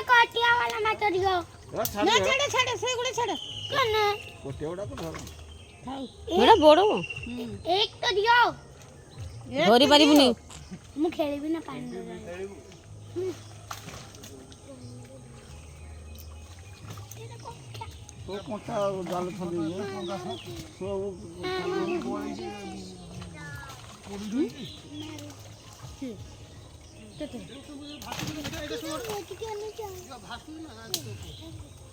काटिया वाला माछ दियो ना छाड़े छाड़े से गुड़े छाड़े कने कोटेवडा को धर बड़ा बड़ो एक तो दियो धरी पारिबुनी मु खेलिबी ना पानी तो कोटा जाल छंदी सो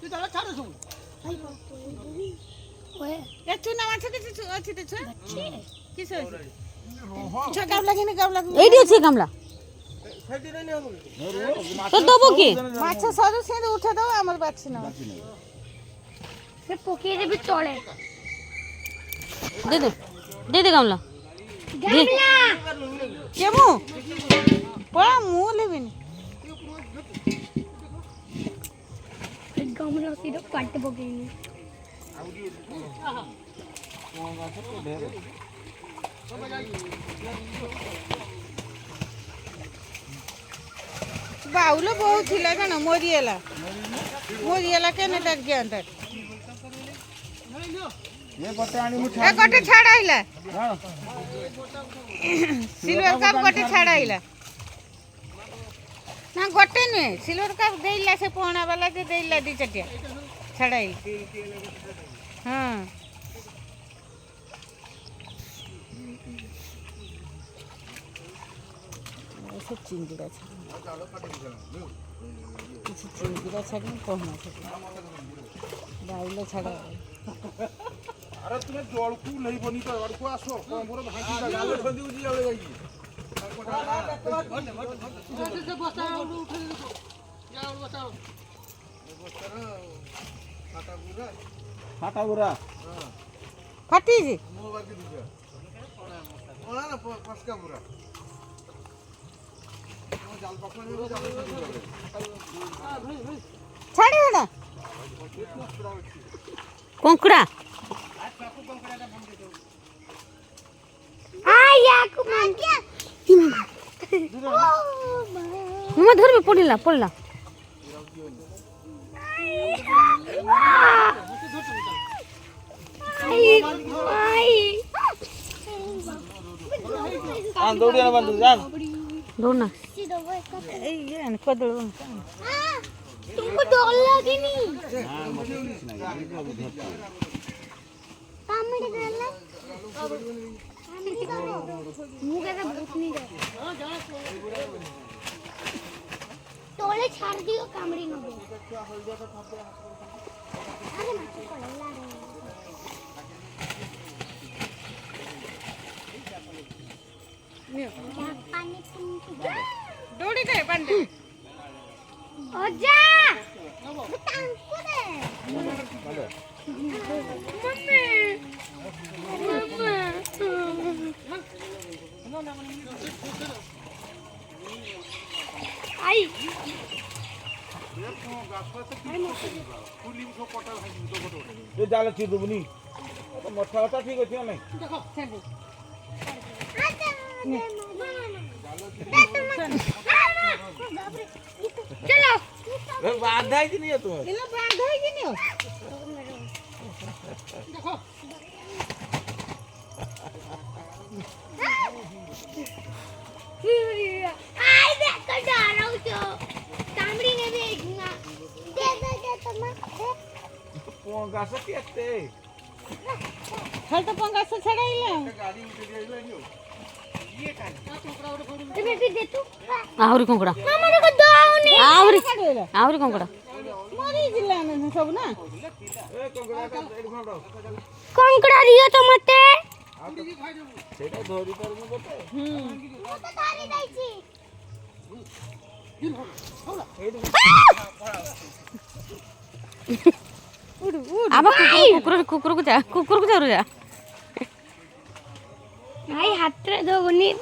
तू चला छाड़े सु ओए ए चुना माछ के अछि ते छ बच्चे किस छ गाव लागे ने गाव लागे एडी अछि कमला तो दबो की माछ सरू से उठा दो हमर बाछि ना से पोके रे भी तोड़े दे दे कमला गमला केमु पळा मु लेबिन गमला सीधो काट पोकेनी बाउलो बहुत थिला कन मोरिएला केने तक ज्ञान तक ये गोटे आनी मुठा ए गोटे छाड़ाइला हां सिल्वर कप गोटे छाड़ाइला ना गोटे ने सिल्वर कप देइला से पोहना वाला जे देइला दी चटिया छाड़ाई हां ऐसे चिंगड़ा चिंगड़ा छाड़ी पोहना छाड़ी बाइले छाड़ा अरे तुमे जळकू नहीं बनी तो अड़को आसो कोमर भागी जा गाले छंदी उजी जाले जाई से बसा उठे या बसा फाटा बुरा फाटी जी मो बाकी दिया ओला ना पसका बुरा जाल पकड़ने में जाले छाड़ी ना कोंकड़ा आया कुमान क्या मम्मा धर में पड़ला आन दौड़िया ना बंदू जान दौड़ना ए ये न कदल तुमको डर लगी नहीं कामड़ी डर लग मुंह कैसे भूख नहीं डर तोले छाड़ दियो कामड़ी न दे अरे मत पड़ला रे पानी दौड़ी दे पंडे ओजा तांको दे मम्मी आई ये जाले छी दुबनी तो मठा मठा ठीक अछि नै देखो छाड़ दे चलो ए बांधा ही नहीं है तू इला बांधा ही नहीं हो देखो आई देखो डरो तो कामड़ी ने देखना दे तुम पोंगा से केते हल तो पंगा से छड़ाइला गाड़ी उठे जाइला न्यू ये कान ए बेबी दे तू आहुरी कोंकड़ा मामा ने को दाउनी आहुरी कोंकड़ा मरी जिला में सब ना ए कंगड़ा का एक घंटा कंकड़ा रियो तो मते सेटा धोरी पर मु बते वो तो धारी दै छी उड़ अब कुकुर को जा जा भाई हाथ रे दो बनी रो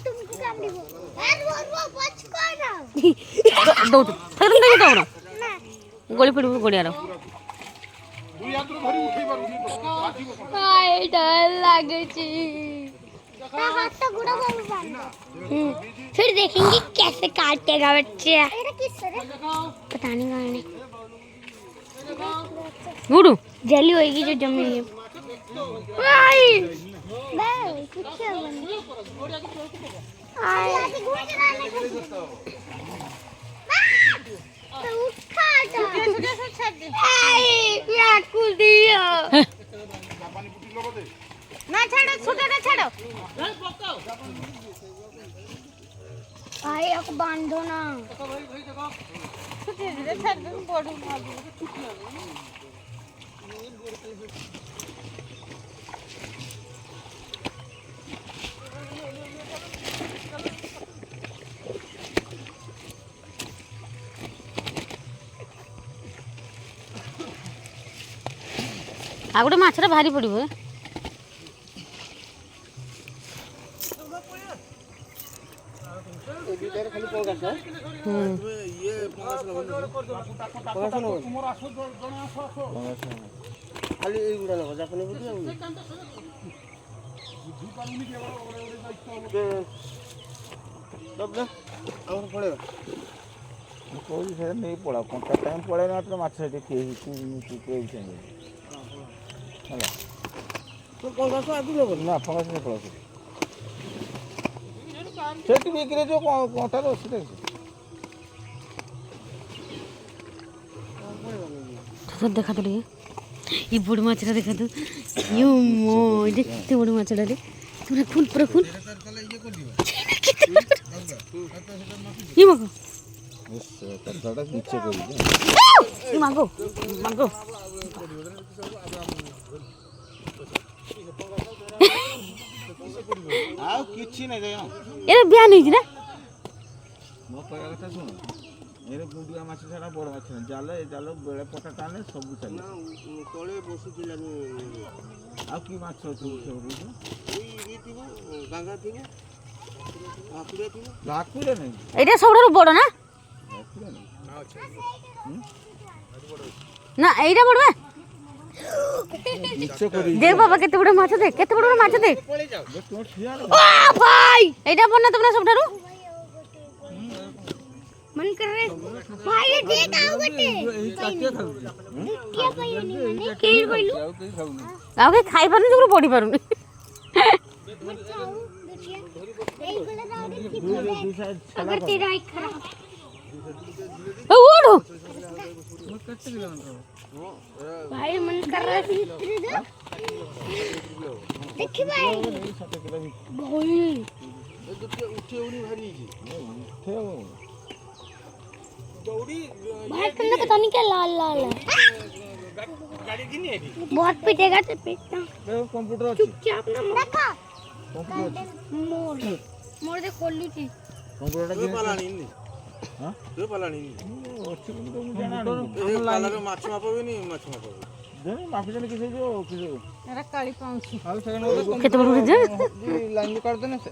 तुमको कामड़ी वो रो बच को ना दौड़ एकदम देखो दौड़ गोली पड़ी गोड़िया रो आई डर लागे छी फिर देखेंगे कैसे काटेगा बच्चे। पता नहीं गाने गुडू जली होगी जो जमी है। ना छाड़ो छूटा ना छाड़ो भाई अब बांधो ना। छुट्टी दे छाड़ दे बॉडी मार दे। ଆଉ ଗୋଟେ ମାଛଟା ଭାରି ପଡ଼ିବ। ଖାଲି ଏଇଗୁଡ଼ା ନେବ ଜାପାନୀ ବୁଝି ଆମର ପଳେଇବା କହୁଛି ସେ ନେଇ ପଳାଅ କଣ୍ଟା ଟାଇମ୍ ପଳେଇଲା ମାତ୍ର ମାଛ ସେଠି କେହି ହେଲା ପଙ୍ଗାସ ଆଗରୁ ନେବ ନା ଫଙ୍ଗା ସେ ପଳାଉ ସେଠି ବିକ୍ରି ଯେଉଁ କଣ୍ଟାର ଅଛି ଦେଖ ଦେଖା ତ ଟିକେ ଏ ବଡ଼ ମାଛଟା ଦେଖା ତୁ ଇଏ ମୋ ଏଇଟା କେତେ ବଡ଼ ମାଛଟା ରେ ପୁରା ଖୁଲ ପୁରା ଖୁଲ ଇଏ ମାଗ କଥାଟା ନିଚେ କରିଛି ଇଏ ମାଗ ମାଗ ଆଉ କିଛି ନାହିଁ ଯାଇ ଏରା ବିହାନ ହେଇଛି ନା ମୋ କହିବା କଥା ଶୁଣ ଏରେ ଗୁଣ୍ଡିଆ ମାଛ ଛଡ଼ା ବଡ଼ ମାଛ ନାହିଁ ଜାଲ ଏ ଜାଲ ବେଳେ ପଟା ଟାଣେ ସବୁ ଚାଲେ ତଳେ ବସୁଥିଲା ଆଉ କି ମାଛ ଅଛି ଥିବ ଗାଙ୍ଗା ଥିବ ଭାକୁରା ଥିବ ଭାକୁରା ନାହିଁ ଏଇଟା ସବୁଠାରୁ ବଡ଼ ନା ଭାକୁରା ନାହିଁ ନା ଏଇଟା ବଡ଼ ବା ନିଚେ କରି দেখ বাবা কেতে বড় মাছ দেখ কেতে বড় মাছ দেখ ତୁମ ଠିଆ ভাই এইটা বড় না তোমরা সবঠারু मन कर रहे भाई ये देख आओ बटे ଏଇ କାଟିଆ ଖାଉଛି क्या कहियो नहीं के कहिलु ଆଉ କେହି ଖାଉନି ଆଉ କେ ଖାଇ ପାରୁନି ଯୋଗୁରୁ ପଡ଼ି ପାରୁନି अगर तेरा एक खराब ও ওড়ো भाई मन कर रहा है देखी भाई भाई ଉଠେଉନି ଭାରି भाई तुमने पता नहीं क्या लाल लाल है बहुत पिटेगा तो पिटना କମ୍ପ୍ୟୁଟର ଅଛି चुपचाप ना देखा କମ୍ପ୍ୟୁଟର ଅଛି मोर मोर दे खोलू थी କମ୍ପ୍ୟୁଟରଟା ପାଲାଣି ହଁ ତୁ ପାଲାଣି ଅଛି କିନ୍ତୁ ମୁଁ ଜାଣିନି ଏ ପାଲାରେ ମାଛ ମାପବେନି ମାଛ ମାପବେ ଜାଣି ମାପିଛନ୍ତି କିଛି ଯୋଉ କିଛି ଏରା କାଳି ପାଉଁଛି ଆଉ ସେକେଣ୍ଡ କେତେ ବଡ଼ ଯେ ଲାଇନ୍ କାଢି ଦେନେ ସେ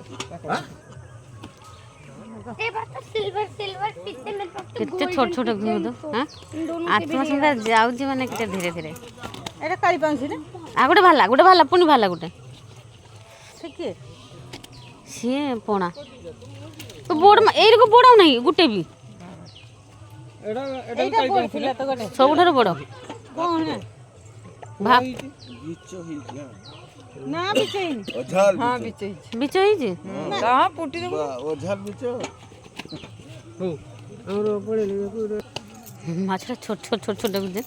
ये बात तो सिल्वर सिल्वर कितने में तो କେତେ ଛୋଟ ଛୋଟ କିନ୍ତୁ ହଁ ଆତ୍ମା ସଂଖ୍ୟା ଯାଉଛି ମାନେ କେତେ ଧୀରେ ଧୀରେ ଏଟା କାଳି ପାଉଁଛି ନା ଆଉ ଗୋଟେ ଭାଲା ପୁଣି ଭାଲା ଗୋଟେ ସେ କିଏ ସିଏ ପଣା ତ ବଡ଼ ଏଇରକୁ ବଡ଼ ନାହିଁ ଗୋଟେ ବି ଏଇଟା ବଡ଼ ଥିଲା ତ ଗୋଟେ ସବୁଠାରୁ ବଡ଼ କଣ ଭାବ ଗିଚ ହେଇଛି ନା ବିଚେଇନି ଓଝାଲ ହଁ ବିଚେଇଛି ବିଚ ହେଇଛି ନା ପୁଟି ଦେବୁ ଓଝାଲ ବିଚ ହଉ ଆମର ପଳେଇଲେ ମାଛଟା ଛୋଟ ଛୋଟ ଛୋଟ ଛୋଟ ବୁଝେ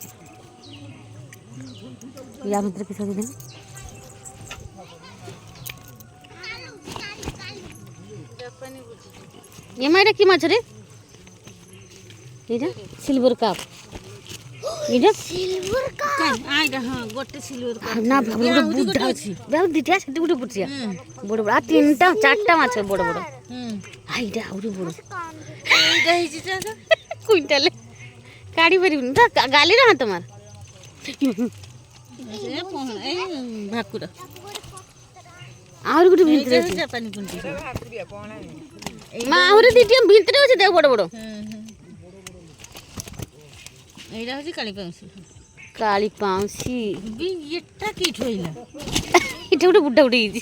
ୟା ଭିତରେ କିଛି ଅଛି ଏମା ଏଇଟା କି ମାଛ ରେ ଏଇଟା ସିଲଭର କାପ ଏଇଟା सिल्वर का ଆଇଟା ହଁ ଗୋଟେ ସିଲଭର ନା ଭାବୁ ଗୋଟେ ବୁଢା ଅଛି ଭାବୁ ଦିଟା ସେଠି ଗୋଟେ ବୁଢିଆ ବଡ଼ ବଡ଼ ଆଉ ତିନିଟା ଚାରିଟା ମାଛ ବଡ଼ ବଡ଼ ଏଇଟା ଆହୁରି ବଡ଼ ଏଇଟା ହେଇଛି ଚାଷ କୁଇଣ୍ଟାଲେ କାଢ଼ି ପାରିବୁନି ତ ଗାଲିର ହାତ ମାର ଏଇ ଭାକୁର ଆହୁରି ଗୋଟେ ଭିତରେ ଅଛି ଜାପାନୀ କୁଣ୍ଟି ମା ଆହୁରି ଦିଟା ଭିତରେ ଅଛି ଦେହ ବଡ଼ ବଡ଼ ଏଇଟା ହଉଛି କାଳି ପାଉଁଛି କାଳି ପାଉଁଶି ବି ଏଟା କିଠୁ ହେଇଲା ଏଇଟା ଗୋଟେ ବୁଢା ଗୋଟେ ହେଇଛି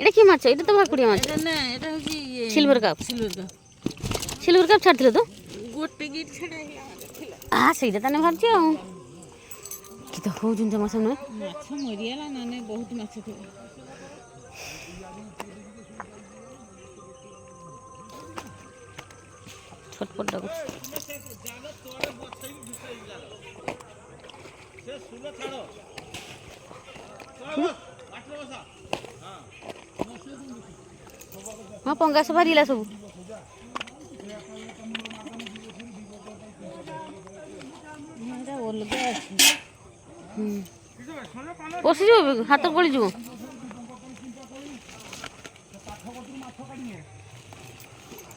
এটা কি মাছ? এটা তো ভাকুড়িয়া মাছ। এটা না এটা হচ্ছে ইয়ে সিলভার কাপ। সিলভার কাপ ছাড়ছিল তো ଗୋଟେ ଗିଟ୍ ଛଡ଼ା ହେଇଗଲା ଥିଲା ସେଇଟା ତାନେ ଭାବୁଛି ଆଉ କି ତ ହଉଛନ୍ତି ମାଛ ନୁହେଁ। ମାଛ ମରିଗଲା ନହେଲେ ବହୁତ ମାଛ ଥିବ। ଛଟପଟ ଡାକୁଛି। ହଁ ପଙ୍ଗା ସବୁ ବାହାରିଲା ସବୁ। ଏଇଟା ଅଲଗା ଅଛି। ପଶିଯିବ ହାତ ଗଳିଯିବ।